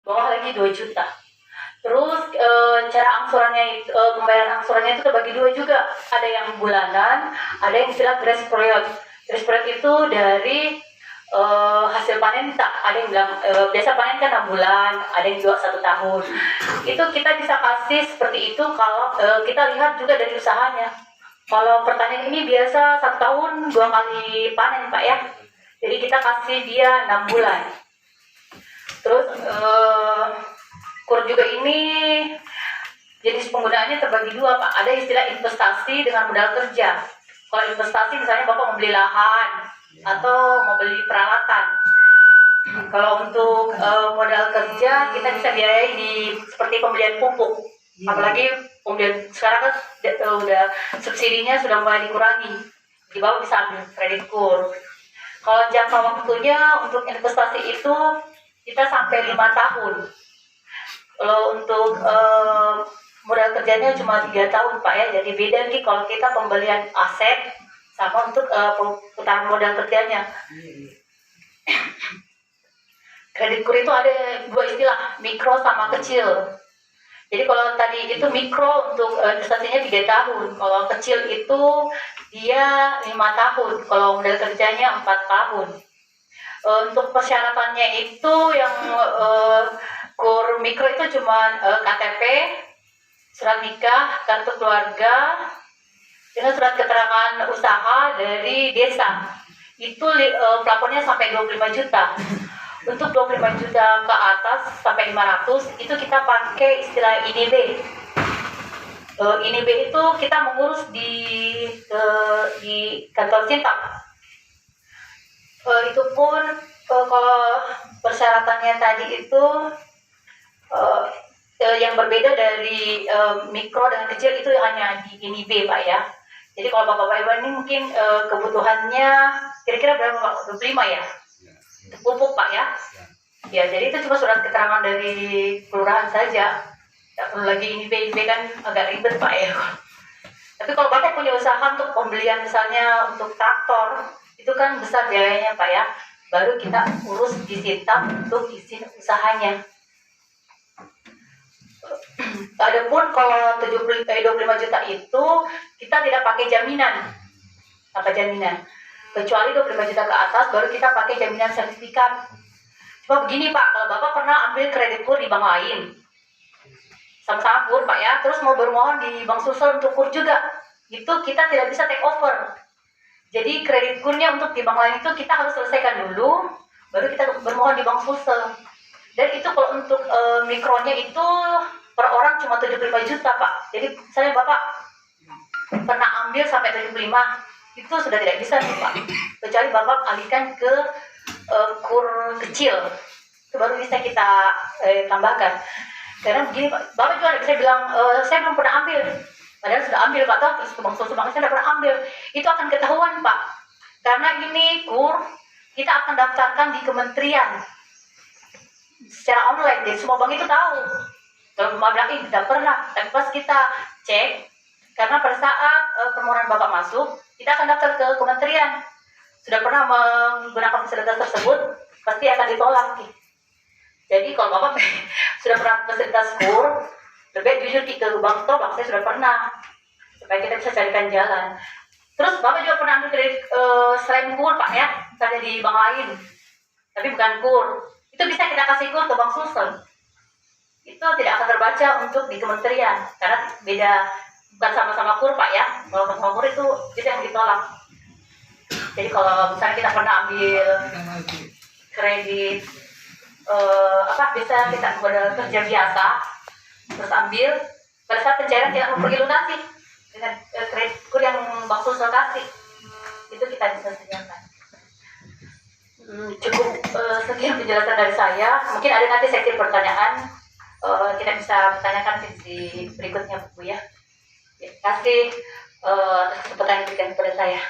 bawah lagi 2 juta. Terus cara angsurannya itu, pembayaran angsurannya itu terbagi dua juga. Ada yang bulanan, ada yang istilah grace period. Grace period itu dari hasil panen tak, ada yang bilang biasa panen kan 6 bulan, ada yang juga 1 tahun. Itu kita bisa kasih seperti itu kalau kita lihat juga dari usahanya. Kalau pertanian ini biasa 1 tahun 2 kali panen Pak ya. Jadi kita kasih dia 6 bulan. Terus KUR juga ini jenis penggunaannya terbagi dua Pak. Ada istilah investasi dengan modal kerja. Kalau investasi misalnya Bapak membeli lahan atau mau beli peralatan. Kalau untuk modal kerja kita bisa biayai di seperti pembelian pupuk. Apalagi pembelian sekarang kan udah subsidinya sudah mulai dikurangi. Di bawah bisa ambil kredit KUR. Kalau jangka waktunya untuk investasi itu kita sampai 5 tahun. Kalau untuk modal kerjanya cuma 3 tahun Pak ya. Jadi beda nih kalau kita pembelian aset sama untuk putaran modal kerjanya. Kredit KUR itu ada 2 istilah, mikro sama kecil. Jadi kalau tadi itu mikro untuk investasinya 3 tahun, kalau kecil itu dia 5 tahun, kalau modal kerjanya 4 tahun. Untuk persyaratannya itu yang KUR mikro itu cuma KTP, surat nikah, kartu keluarga, dengan surat keterangan usaha dari desa. Itu plafonnya sampai 25 juta. Untuk 25 juta ke atas sampai 500 itu kita pakai istilah IDB. IDB itu kita mengurus di kantor Sintak. Itu pun kalau persyaratannya tadi itu yang berbeda dari mikro dan kecil itu hanya di IDB Pak ya. Jadi kalau Bapak Ibu ini mungkin kebutuhannya kira-kira berapa Pak? 25 ya? Pupuk Pak ya? Ya, jadi itu cuma surat keterangan dari kelurahan saja. Tidak perlu lagi IDB kan agak ribet Pak ya. Tapi kalau Bapak punya usaha untuk pembelian misalnya untuk traktor, itu kan besar biayanya Pak ya. Baru kita urus di Sintak untuk izin usahanya. Adapun kalau 25 juta itu kita tidak pakai jaminan. Apa jaminan? Kecuali 25 juta ke atas baru kita pakai jaminan sertifikat. Cuma begini Pak, kalau Bapak pernah ambil kredit KUR di bank lain, sama-sama KUR Pak ya, terus mau bermohon di Bank Sulsel untuk KUR juga, itu kita tidak bisa take over. Jadi kredit KUR-nya untuk di bank lain itu kita harus selesaikan dulu, baru kita bermohon di Bank Sulsel. Dan itu kalau untuk mikronya itu per orang cuma 75 juta Pak. Jadi misalnya Bapak pernah ambil sampai 75, itu sudah tidak bisa nih Pak. Kecuali Bapak alihkan ke KUR kecil, itu baru bisa kita tambahkan. Karena begini Pak, Bapak juga bisa bilang saya belum pernah ambil, padahal sudah ambil Pak, terus ke Bank Sulsel saya tidak pernah ambil. Itu akan ketahuan Pak, karena ini KUR kita akan daftarkan di kementerian secara online, jadi semua bank itu tahu. Kalau Bapak bilang tidak pernah, tapi pas kita cek, karena pada saat permohonan Bapak masuk, kita akan daftar ke kementerian. Sudah pernah menggunakan fasilitas tersebut, pasti akan ditolak. Jadi kalau Bapak sudah pernah fasilitas KUR, lebih baik jujur ke bank tolak, saya sudah pernah, supaya kita bisa carikan jalan. Terus Bapak juga pernah ambil kredit selain KUR Pak ya, misalnya di bank lain, tapi bukan KUR. Itu bisa kita kasih KUR ke Bank Sulsel. Itu tidak akan terbaca untuk di kementerian, karena beda, bukan sama-sama KUR Pak ya. Kalau sama KUR itu yang ditolak. Jadi kalau misalnya kita pernah ambil kredit bisa kita modal kerja biasa, terus ambil pada saat pencairan tidak perlu lunasi dengan kredit KUR yang Bank Sulsel kasih, itu kita bisa sediakan. Cukup sekian penjelasan dari saya. Mungkin ada nanti sesi pertanyaan, kita bisa bertanyakan di berikutnya Bu ya. Terima kasih atas kesempatan yang diberikan kepada saya.